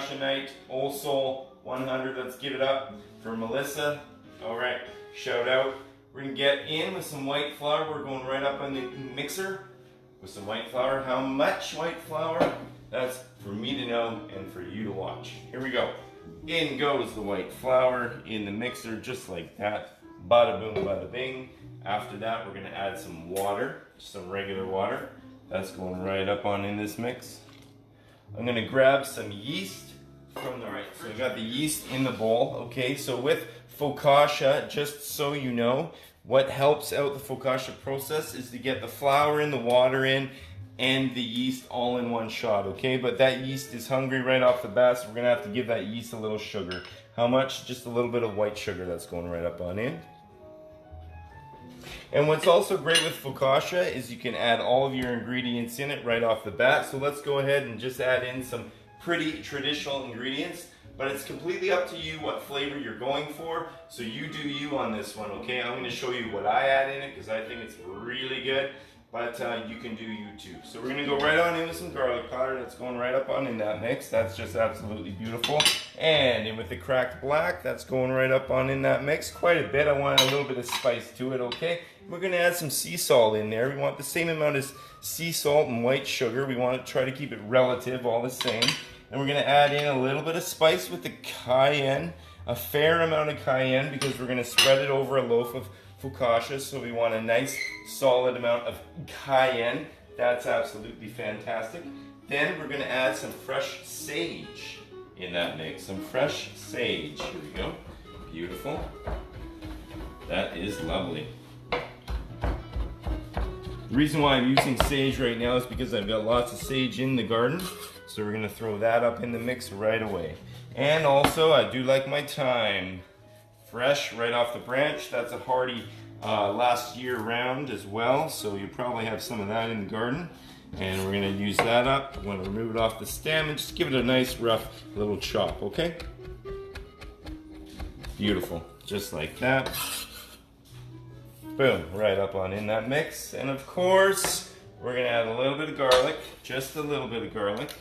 Focaccia night. Old Soul 100. Let's give it up for Melissa. All right, shout out. We're gonna get in with some white flour. We're going right up on the mixer with some white flour. How much white flour? That's for me to know and for you to watch. Here we go. In goes the white flour in the mixer, just like that. Bada boom, bada bing. After that, we're gonna add some water, some regular water. That's going right up on in this mix. I'm gonna grab some yeast from the right. So I got the yeast in the bowl, okay? So with Focaccia, just so you know, what helps out the Focaccia process is to get the flour in, the water in, and the yeast all in one shot, okay? But that yeast is hungry right off the bat, so we're gonna have to give that yeast a little sugar. How much? Just a little bit of white sugar that's going right up on in. And what's also great with Focaccia is you can add all of your ingredients in it right off the bat. So let's go ahead and just add in some pretty traditional ingredients, but it's completely up to you what flavor you're going for. So you do you on this one, okay? I'm gonna show you what I add in it because I think it's really good, but you can do you too. So we're gonna go right on in with some garlic powder. That's going right up on in that mix. That's just absolutely beautiful. And in with the cracked black, that's going right up on in that mix. Quite a bit. I want a little bit of spice to it, okay? We're gonna add some sea salt in there. We want the same amount as sea salt and white sugar. We want to try to keep it relative, all the same. And we're gonna add in a little bit of spice with the cayenne, a fair amount of cayenne because we're gonna spread it over a loaf of Focaccia, so we want a nice solid amount of cayenne. That's absolutely fantastic. Then we're gonna add some fresh sage in that mix. Some fresh sage. Here we go. Beautiful. That is lovely. The reason why I'm using sage right now is because I've got lots of sage in the garden. So we're gonna throw that up in the mix right away. And also, I do like my thyme. Fresh, right off the branch. That's a hardy last year round as well. So you probably have some of that in the garden. And we're gonna use that up. I'm gonna remove it off the stem and just give it a nice rough little chop, okay? Beautiful, just like that. Boom, right up on in that mix. And of course, we're gonna add a little bit of garlic, just a little bit of garlic.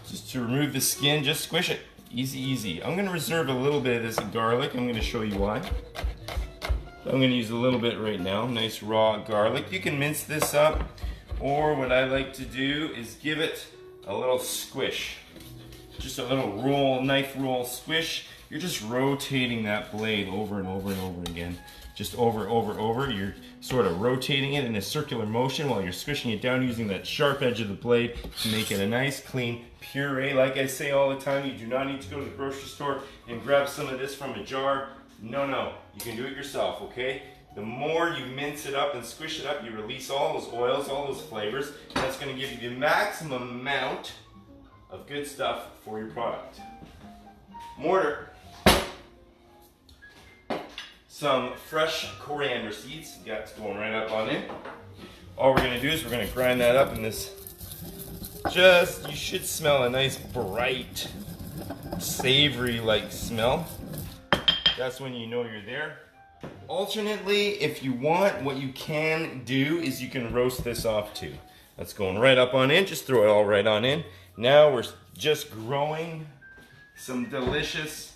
Just to remove the skin, just squish it. Easy, easy. I'm gonna reserve a little bit of this garlic. I'm gonna show you why. I'm gonna use a little bit right now, nice raw garlic. You can mince this up, or what I like to do is give it a little squish. Just a little roll, knife roll squish. You're just rotating that blade over and over and over again. Just over. You're sort of rotating it in a circular motion while you're squishing it down using that sharp edge of the blade to make it a nice clean puree. Like I say all the time, you do not need to go to the grocery store and grab some of this from a jar. No, you can do it yourself, okay? The more you mince it up and squish it up, you release all those oils, all those flavors, and that's gonna give you the maximum amount of good stuff for your product. Mortar. Some fresh coriander seeds. That's going right up on in. All we're gonna do is we're gonna grind that up in this. You should smell a nice bright, savory-like smell. That's when you know you're there. Alternately, if you want, what you can do is you can roast this off too. That's going right up on in. Just throw it all right on in. Now we're just growing some delicious,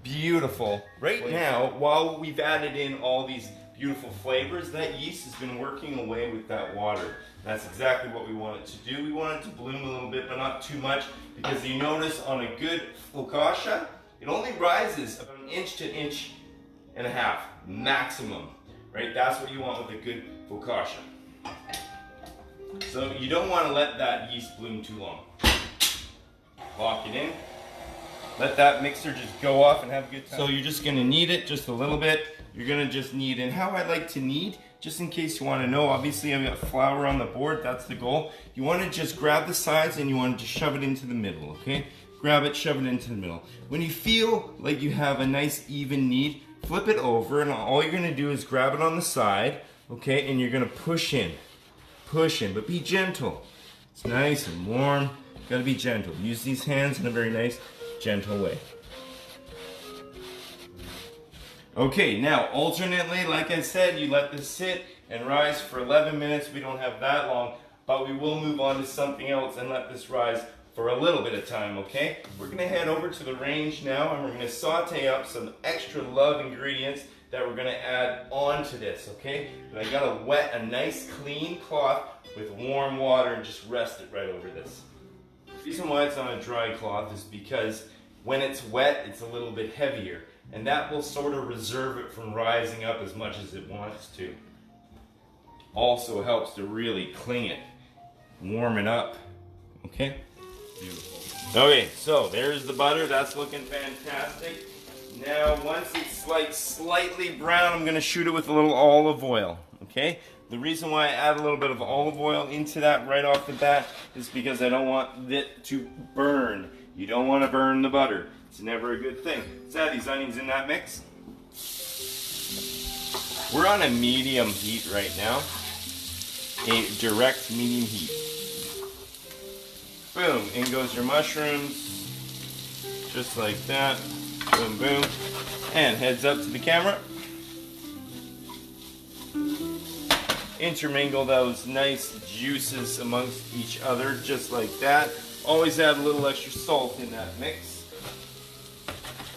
beautiful. Right now, while we've added in all these beautiful flavors, that yeast has been working away with that water. That's exactly what we want it to do. We want it to bloom a little bit, but not too much, because you notice on a good Focaccia, it only rises about an inch to an inch and a half, maximum, right? That's what you want with a good Focaccia. So you don't want to let that yeast bloom too long. Lock it in. Let that mixer just go off and have a good time. So you're just gonna knead it just a little bit. You're gonna just knead, and how I like to knead, just in case you wanna know, obviously I've got flour on the board, that's the goal. You wanna just grab the sides and you wanna just shove it into the middle, okay? Grab it, shove it into the middle. When you feel like you have a nice even knead, flip it over, and all you're gonna do is grab it on the side, okay? And you're gonna push in, but be gentle. It's nice and warm, gotta be gentle. Use these hands in a very nice, gentle way. Okay, now alternately, like I said, you let this sit and rise for 11 minutes. We don't have that long, but we will move on to something else and let this rise for a little bit of time, okay? We're gonna head over to the range now and we're gonna saute up some extra love ingredients that we're gonna add onto this, okay? And I gotta wet a nice clean cloth with warm water and just rest it right over this. The reason why it's on a dry cloth is because when it's wet, it's a little bit heavier, and that will sort of reserve it from rising up as much as it wants to. Also helps to really cling it, warm it up, okay? Beautiful. Okay, so there's the butter, that's looking fantastic. Now, once it's like slightly brown, I'm gonna shoot it with a little olive oil, okay? The reason why I add a little bit of olive oil into that right off the bat is because I don't want it to burn. You don't want to burn the butter. It's never a good thing. Let's add these onions in that mix. We're on a medium heat right now. A direct medium heat. Boom, in goes your mushrooms. Just like that. Boom, boom. And heads up to the camera. Intermingle those nice juices amongst each other, just like that. Always add a little extra salt in that mix.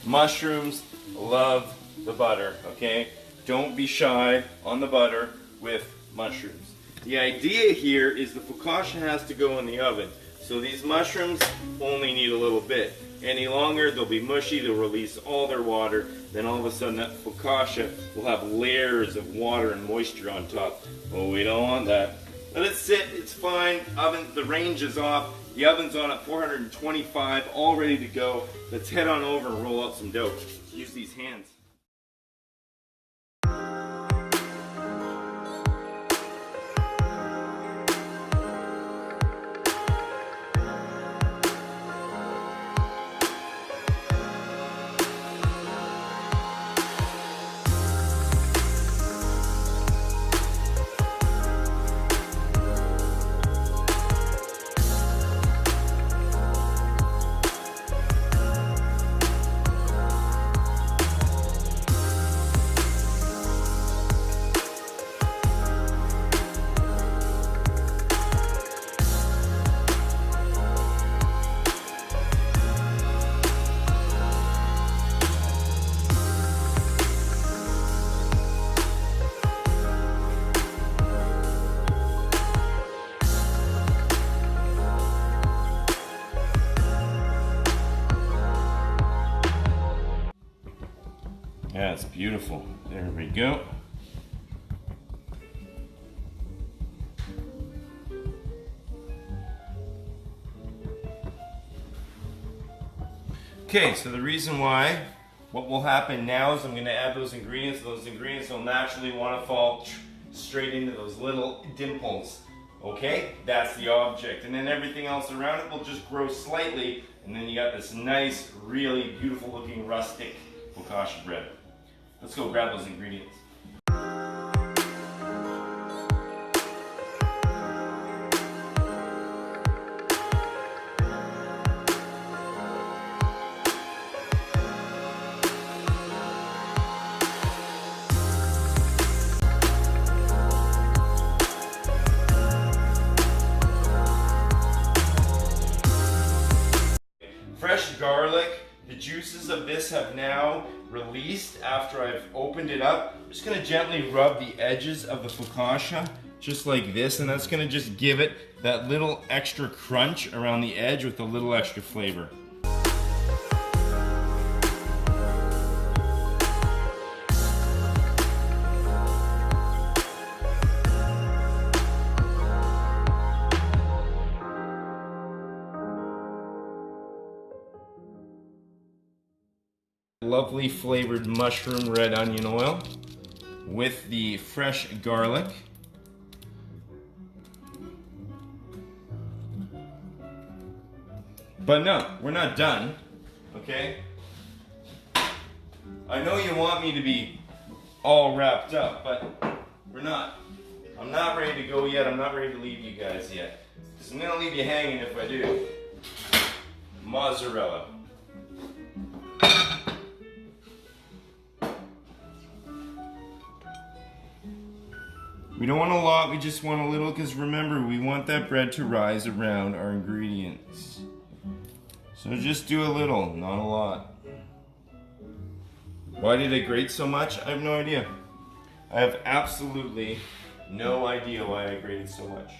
Mushrooms love the butter, okay? Don't be shy on the butter with mushrooms. The idea here is the focaccia has to go in the oven. So these mushrooms only need a little bit. Any longer, they'll be mushy, they'll release all their water, then all of a sudden that focaccia will have layers of water and moisture on top. Oh, we don't want that. Let it sit, it's fine. Oven, the range is off. The oven's on at 425, all ready to go. Let's head on over and roll out some dough. Let's use these hands. Yeah, it's beautiful. There we go. Okay, so the reason why, what will happen now is I'm going to add those ingredients. Those ingredients will naturally want to fall straight into those little dimples. Okay, that's the object. And then everything else around it will just grow slightly, and then you got this nice, really beautiful looking rustic focaccia bread. Let's go grab those ingredients. Fresh garlic. The juices of this have now released after I've opened it up. I'm just gonna gently rub the edges of the focaccia, just like this, and that's gonna just give it that little extra crunch around the edge with a little extra flavor. Lovely flavored mushroom red onion oil with the fresh garlic. But no, we're not done, okay? I know you want me to be all wrapped up, but we're not. I'm not ready to go yet. I'm not ready to leave you guys yet. Because I'm going to leave you hanging if I do. Mozzarella. We don't want a lot, we just want a little, because remember, we want that bread to rise around our ingredients. So just do a little, not a lot. Why did I grate so much? I have no idea. I have absolutely no idea why I grated so much.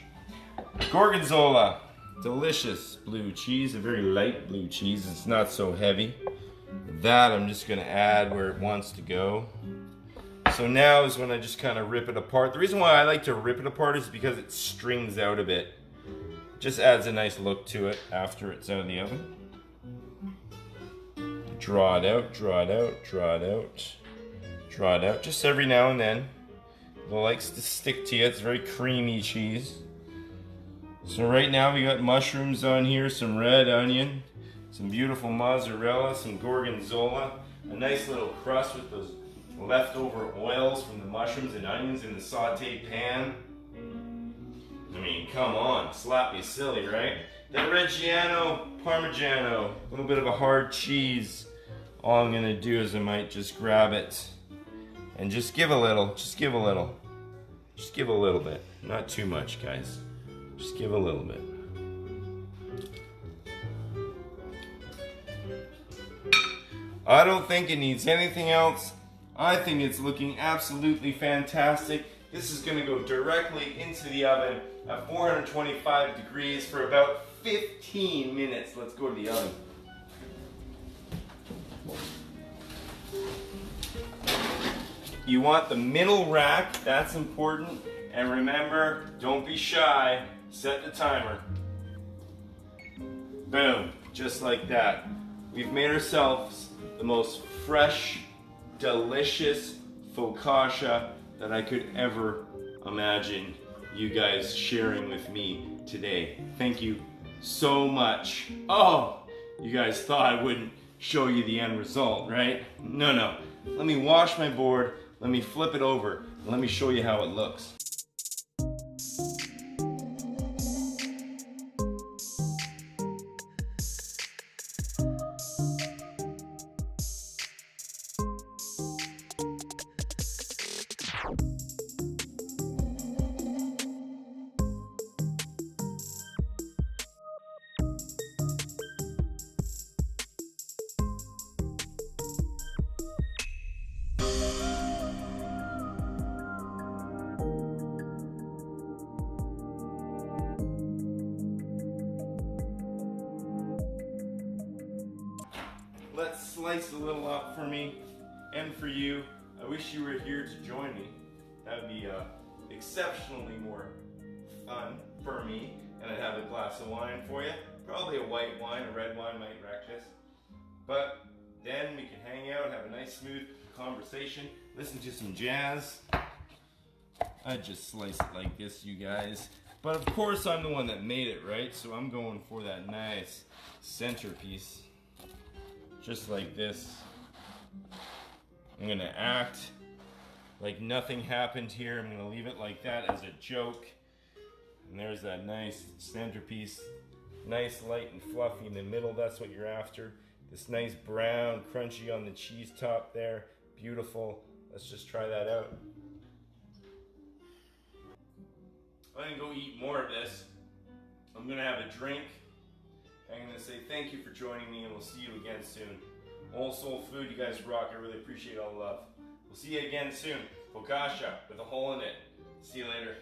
Gorgonzola, delicious blue cheese, a very light blue cheese. It's not so heavy. That I'm just gonna add where it wants to go. So now is when I just kind of rip it apart. The reason why I like to rip it apart is because it strings out a bit. Just adds a nice look to it after it's out of the oven. Draw it out, draw it out, draw it out, draw it out. Just every now and then. It likes to stick to you. It's very creamy cheese. So right now we got mushrooms on here, some red onion, some beautiful mozzarella, some gorgonzola, a nice little crust with those leftover oils from the mushrooms and onions in the saute pan. I mean, come on, slap me silly, right? Then Reggiano Parmigiano, a little bit of a hard cheese. All I'm gonna do is I might just grab it and just give a little, just give a little. Just give a little bit, not too much, guys. Just give a little bit. I don't think it needs anything else. I think it's looking absolutely fantastic. This is gonna go directly into the oven at 425 degrees for about 15 minutes. Let's go to the oven. You want the middle rack, that's important. And remember, don't be shy, set the timer. Boom, just like that. We've made ourselves the most fresh, delicious focaccia that I could ever imagine you guys sharing with me today. Thank you so much. Oh, you guys thought I wouldn't show you the end result, right? No, no. Let me wash my board, let me flip it over, and let me show you how it looks. Let's slice a little up for me and for you. I wish you were here to join me. That would be exceptionally more fun for me. And I'd have a glass of wine for you. Probably a white wine, a red wine might wreck this. But then we can hang out, have a nice smooth conversation, listen to some jazz. I just slice it like this, you guys. But of course I'm the one that made it, right? So I'm going for that nice centerpiece. Just like this. I'm gonna act like nothing happened here. I'm gonna leave it like that as a joke. And there's that nice centerpiece. Nice, light and fluffy in the middle, that's what you're after. This nice brown, crunchy on the cheese top there. Beautiful. Let's just try that out. I'm gonna go eat more of this. I'm gonna have a drink. I'm gonna say thank you for joining me and we'll see you again soon. Old Soul Food, you guys rock. I really appreciate all the love. We'll see you again soon. Focaccia with a hole in it. See you later.